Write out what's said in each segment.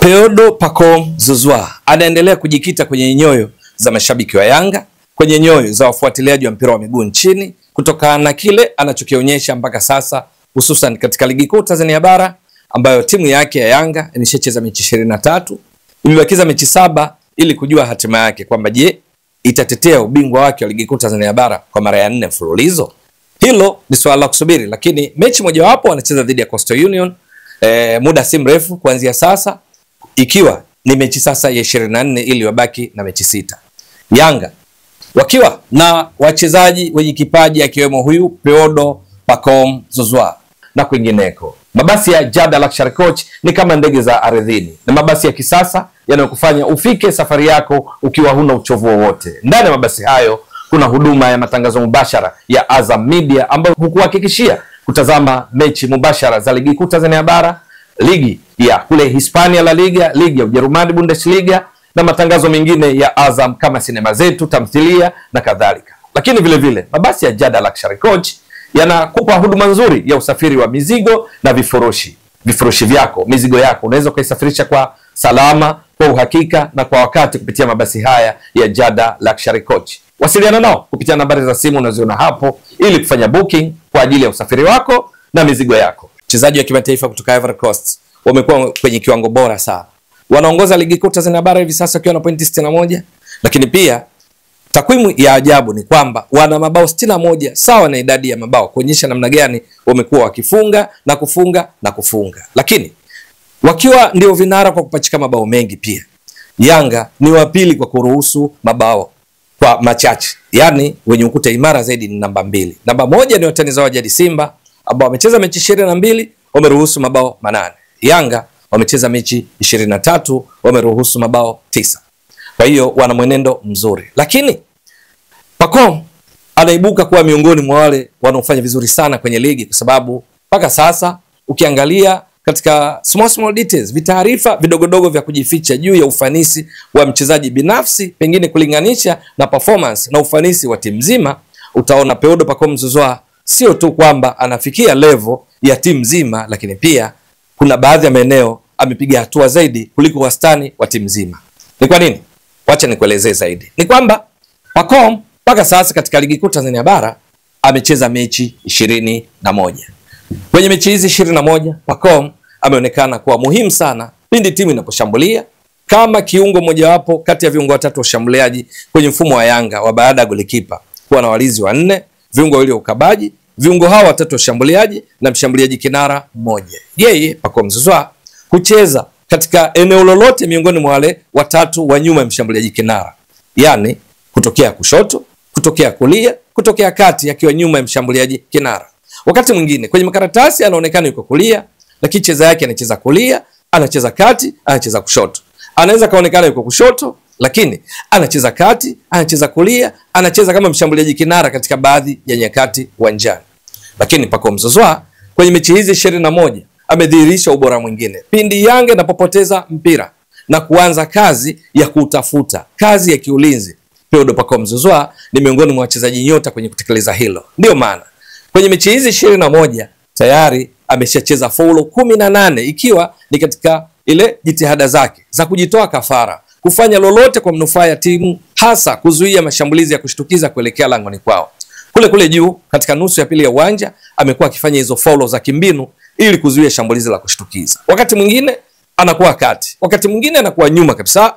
Peodo Pacome Zouzoua anaendelea kujikita kwenye nyoyo za mashabiki wa Yanga, kwenye nyoyo za wafuatiliaji wa mpira wa miguu nchini kutokana na kile anachokionyesha mpaka sasa, hususan katika ligi kuu Tanzania bara ambayo timu yake ya Yanga imeshacheza mechi 23, imebakiza mechi 7 ili kujua hatima yake kwamba je, itatetea ubingwa wake wa ligi kuu Tanzania bara kwa mara ya 4 mfululizo. Hilo ni swala la kusubiri, lakini mechi mojawapo anacheza dhidi ya Coastal Union muda si mrefu kuanzia sasa, ikiwa ni mechi sasa ya 24 ili wabaki na mechi 6. Yanga wakiwa na wachezaji wenye kipaji akiwemo huyu Peodo Pacome Zouzoua na kwingineko. Mabasi ya Jada Luxury Coach ni kama ndege za ardhini, na mabasi ya kisasa yanayokufanya ufike safari yako ukiwa huna uchovu wowote. Ndani ya mabasi hayo kuna huduma ya matangazo mubashara ya Azam Media ambayo hukuhakikishia kutazama mechi mubashara za ligi kuu Tanzania bara, ligi ya kule Hispania La Liga, ligi ya Ujerumani Bundesliga na matangazo mengine ya Azam kama sinema zetu, tamthilia na kadhalika. Lakini vile vile mabasi ya Jada Luxury Coach yanakupa huduma nzuri ya usafiri wa mizigo na vifurushi. Vifurushi vyako, mizigo yako unaweza kuisafirisha kwa salama, kwa uhakika na kwa wakati kupitia mabasi haya ya Jada Luxury Coach. Wasiliana nao kupitia nambari za simu unaziona hapo ili kufanya booking kwa ajili ya usafiri wako na mizigo yako. Wachezaji wa kimataifa kutoka Ivory Coast wamekuwa kwenye kiwango bora sana. Wanaongoza ligi kuu Tanzania bara hivi sasa wakiwa na pointi 61, lakini pia takwimu ya ajabu ni kwamba wana mabao 61 sawa na idadi ya mabao, kuonyesha namna gani wamekuwa wakifunga na kufunga na kufunga. Lakini wakiwa ndio vinara kwa kupachika mabao mengi, pia Yanga ni wa pili kwa kuruhusu mabao kwa machache. Yaani wenye ukuta imara zaidi ni namba 2. Namba 1 ni watani zao wa jadi Simba ambao wamecheza mechi 22 wameruhusu mabao 8. Yanga wamecheza mechi 23 wameruhusu mabao 9. Kwa hiyo wana mwenendo mzuri. Lakini Pacome anaibuka kuwa miongoni mwa wale wanaofanya vizuri sana kwenye ligi, kwa sababu mpaka sasa ukiangalia katika small details, vitaarifa vidogodogo vya kujificha juu ya ufanisi wa mchezaji binafsi, pengine kulinganisha na performance na ufanisi wa timu nzima, utaona Peodo Pacome Zouzoua sio tu kwamba anafikia level ya timu nzima, lakini pia kuna baadhi ya maeneo amepiga hatua zaidi kuliko wastani wa timu nzima. Ni kwa nini? Wacha nikuelezee zaidi. Ni kwamba Pacome mpaka sasa katika ligi kuu Tanzania bara amecheza mechi 21. Kwenye mechi hizi 21 Pacome ameonekana kuwa muhimu sana pindi timu inaposhambulia, kama kiungo mojawapo kati ya viungo watatu washambuliaji kwenye mfumo wa Yanga wa baada ya golikipa kuwa na walinzi 4, viungo wawili wa ukabaji, viungo hawa watatu washambuliaji na mshambuliaji kinara mmoja. Yeye Pacome Zouzoua kucheza katika eneo lolote miongoni mwa wale watatu wa nyuma ya mshambuliaji kinara, yani kutokea kushoto, kutokea kulia, kutokea kati, akiwa nyuma ya mshambuliaji kinara. Wakati mwingine kwenye makaratasi anaonekana yuko kulia, lakini cheza yake anacheza kulia, anacheza kati, anacheza kushoto. Anaweza kaonekana yuko kushoto, lakini anacheza kati, anacheza kulia, anacheza kama mshambuliaji kinara katika baadhi ya nyakati uwanjani. Lakini Pacome Zouzoua kwenye mechi hizi 21 amedhihirisha ubora mwingine. Pindi Yanga inapopoteza mpira na kuanza kazi ya kutafuta, kazi ya kiulinzi, Peodo Pacome Zouzoua ni miongoni mwa wachezaji nyota kwenye kutekeleza hilo. Ndio maana kwenye mechi hizi 21 tayari ameshacheza faulo 18, ikiwa ni katika ile jitihada zake za kujitoa kafara, kufanya lolote kwa manufaa ya timu, hasa kuzuia mashambulizi ya kushtukiza kuelekea langoni kwao. Kule juu katika nusu ya pili ya uwanja amekuwa akifanya hizo faulo za kimbinu ili kuzuia shambulizi la kushtukiza. Wakati mwingine anakuwa kati, wakati mwingine anakuwa nyuma kabisa,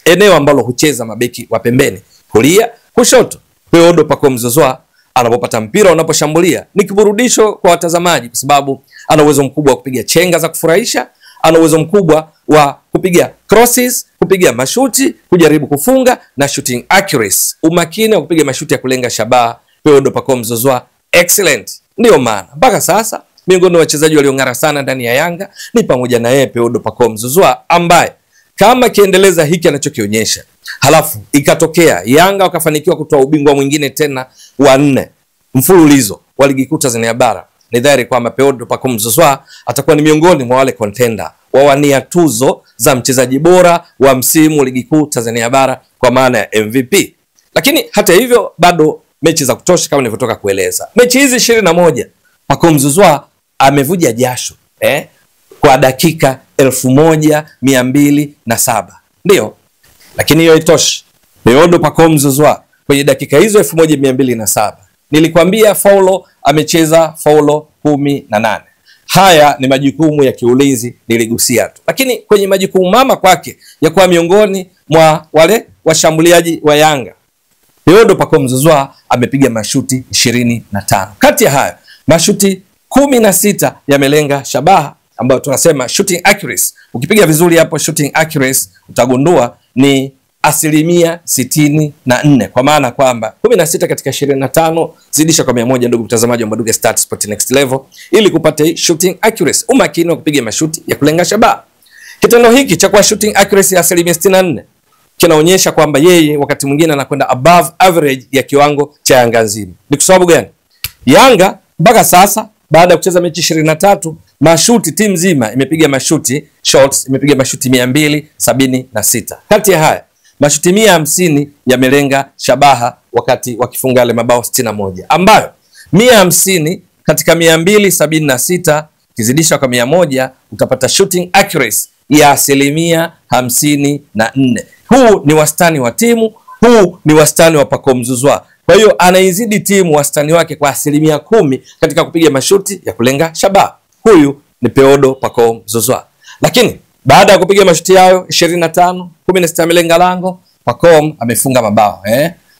eneo ambalo hucheza mabeki wa pembeni, kulia, kushoto. Peodo Pacome Zouzoua anapopata mpira unaposhambulia ni kiburudisho kwa watazamaji, kwa sababu ana uwezo mkubwa wa kupiga chenga za kufurahisha, ana uwezo mkubwa wa kupiga crosses, kupiga mashuti, kujaribu kufunga na shooting accuracy, umakini wa kupiga mashuti ya kulenga shabaha. Peodo Pacome Zouzoua excellent. Ndio maana mpaka sasa miongoni mwa wachezaji waliong'ara sana ndani ya Yanga ni pamoja na yeye Peodo Pacome Zouzoua, ambaye kama kiendeleza hiki anachokionyesha, halafu ikatokea Yanga wakafanikiwa kutoa ubingwa mwingine tena wa 4 mfululizo wa ligi kuu Tanzania bara, ni dhahiri kwamba Peodo Pacome Zouzoua atakuwa ni miongoni mwa wale contender wawania tuzo za mchezaji bora wa msimu wa ligi kuu Tanzania bara kwa maana ya MVP. Lakini hata hivyo bado mechi za kutosha kama nilivyotoka kueleza. Mechi hizi 21 Pacome Zouzoua amevuja jasho kwa dakika 1207. Ndio. Lakini hiyo haitoshi. Peodo Pacome Zouzoua kwenye dakika hizo 1207 nilikwambia faulo amecheza faulo 18. Haya ni majukumu ya kiulinzi niligusia tu. Lakini kwenye majukumu mama kwake ya kuwa miongoni mwa wale washambuliaji wa Yanga, Peodo Pacome Zouzoua amepiga mashuti 25. Kati ya hayo mashuti 16 yamelenga shabaha, ambayo tunasema shooting accuracy. Ukipiga vizuri hapo shooting accuracy utagundua ni 64%, kwa maana kwamba 16 katika 25 zidisha kwa 100. Ndugu mtazamaji wa Mbwaduke Stats Sport Next Level, ili kupata shooting accuracy, umakini wa kupiga mashuti ya kulenga shabaha. Kitendo hiki cha kwa shooting accuracy ya 64 kinaonyesha kwamba yeye wakati mwingine anakwenda above average ya kiwango cha Yanga nzima. Ni kwa sababu gani? Yanga mpaka sasa baada ya kucheza mechi 23 mashuti, timu nzima imepiga mashuti shots, imepiga mashuti 276. Kati ya haya mashuti 150 yamelenga shabaha wakati wakifunga yale mabao 61, ambayo 150 katika 276 kizidisha kwa 100 utapata shooting accuracy ya 54%. Huu ni wastani wa timu, huu ni wastani wa Pacome Zouzoua. Kwa hiyo anaizidi timu wastani wake kwa 10% katika kupiga mashuti ya kulenga shabaha. Huyu ni Peodo Pacome Zouzoua. Lakini baada ya kupiga mashuti hayo 25, 16 amelenga lango, Pacome amefunga mabao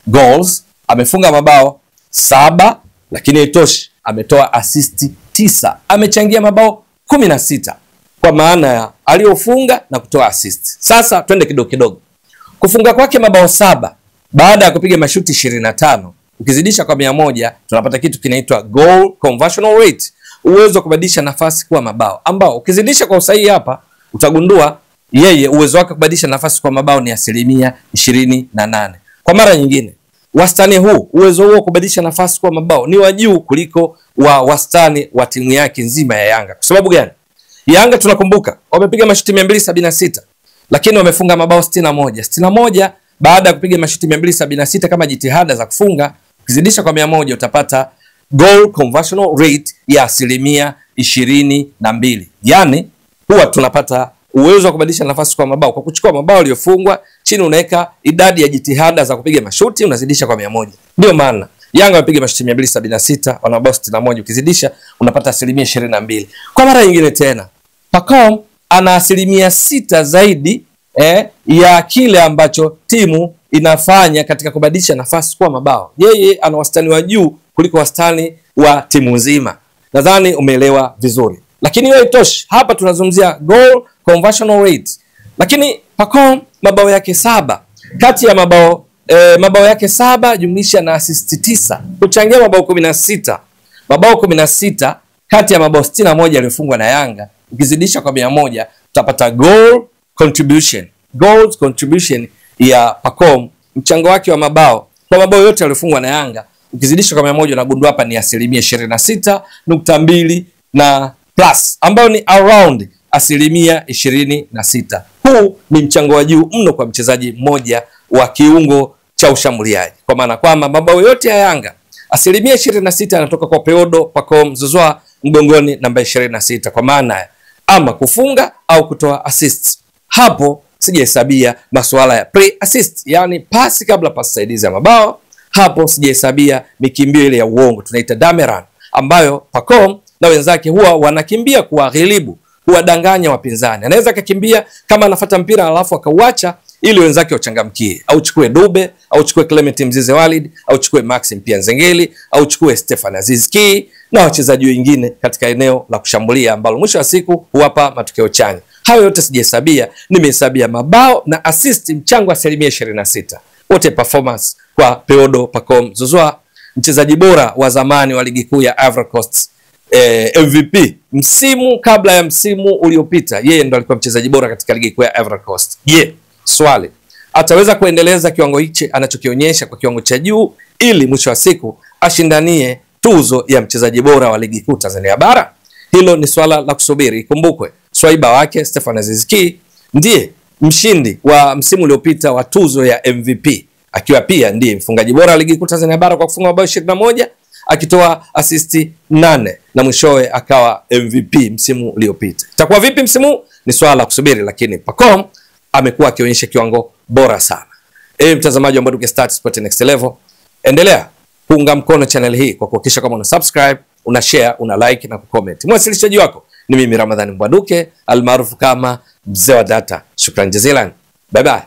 goals, amefunga mabao 7, lakini haitoshi, ametoa assist 9, amechangia mabao 16 kwa maana ya aliofunga na kutoa assist. Sasa twende kidogo kidogo. Kufunga kwake mabao 7 baada ya kupiga mashuti 25 ukizidisha kwa 100 tunapata kitu kinaitwa goal conversion rate, uwezo wa kubadilisha nafasi kuwa mabao, ambao ukizidisha kwa usahihi hapa utagundua yeye uwezo wake kubadilisha nafasi kwa mabao ni 28%. Kwa mara nyingine, wastani huu, uwezo huo kubadilisha nafasi kwa mabao ni wa juu kuliko wa wastani wa timu yake nzima ya Yanga. Kwa sababu gani? Yanga tunakumbuka wamepiga mashuti 276 lakini wamefunga mabao 61 baada ya kupiga mashuti 276 kama jitihada za kufunga. Ukizidisha kwa 100 utapata goal conversion rate ya 22%. Yani huwa tunapata uwezo wa kubadilisha nafasi kwa mabao kwa kuchukua mabao yaliyofungwa, chini unaweka idadi ya jitihada za kupiga mashuti, unazidisha kwa 100. Ndio maana Yanga wapiga mashuti 276 wana mabao 61, ukizidisha unapata 22%. Kwa mara nyingine tena Pacome ana 6% zaidi ya kile ambacho timu inafanya katika kubadilisha nafasi kwa mabao. Yeye ana wastani wa juu kuliko wastani wa timu nzima. Nadhani umeelewa vizuri. Lakini hiyo haitoshi. Hapa tunazungumzia goal conversion rate. Lakini Pacome mabao yake 7. Kati ya mabao yake 7 jumlisha na assist 9, kuchangia mabao 16. Mabao 16 kati ya mabao 61 yaliyofungwa na Yanga, ukizidisha kwa 100 utapata goal contribution. Goals contribution ya Pacome, mchango wake wa mabao kwa mabao yote yaliyofungwa na Yanga, ukizidisha kwa 100 unagundua hapa ni 26.2 na plus, ambayo ni around 26%. Huu ni mchango wa juu mno kwa mchezaji mmoja wa kiungo cha ushambuliaji, kwa maana kwamba mabao yote ya Yanga 26% yanatoka kwa Peodo Pacome Zouzoua mgongoni namba 26, kwa maana ya ama kufunga au kutoa assist. Hapo sijahesabia masuala ya pre-assist, yani pasi kabla pasi saidizi ya mabao. Hapo sijahesabia mikimbio ile ya uongo tunaita dummy run, ambayo Pacome na wenzake huwa wanakimbia kuwaghilibu, kuwadanganya wapinzani. Anaweza kukimbia kama anafuata mpira alafu akauacha ili wenzake wachangamkie, au chukue Dube, au chukue Clement Mzize Walid, au chukue Maxim Pia Nzengeli, au chukue Stefan Aziz Ki na wachezaji wengine katika eneo la kushambulia ambalo mwisho wa siku huwapa matokeo chanya. Hayo yote sijahesabia, nimehesabia mabao na assist, mchango wa 26%. Wote performance kwa Peodo Pacome Zouzoua, mchezaji bora wa zamani wa ligi kuu ya Ivory Coast, MVP msimu kabla ya msimu uliopita, yeye ndo alikuwa mchezaji bora katika ligi kuu ya Ivory Coast. Swali, ataweza kuendeleza kiwango hichi anachokionyesha kwa kiwango cha juu ili mwisho wa siku ashindanie tuzo ya mchezaji bora wa ligi kuu Tanzania bara? Hilo ni swala la kusubiri. Ikumbukwe swaiba wake Stefan Aziz Ki ndiye mshindi wa msimu uliopita wa tuzo ya MVP, akiwa pia ndiye mfungaji bora wa ligi kuu Tanzania bara kwa kufunga mabao 21 akitoa assist 8 na mwishowe akawa MVP msimu uliopita. Itakuwa vipi msimu? ni swala la kusubiri, lakini Pacome amekuwa akionyesha kiwango bora sana. Mtazamaji wa Mbwaduke Stats Sport Next Level, endelea kuunga mkono channel hii kwa kuhakikisha kama una subscribe, una share, una like na kucomment. Mwasilishaji wako ni mimi Ramadhani Mbwaduke almaarufu kama Mzee wa Data. Shukran jazilan. Bye bye.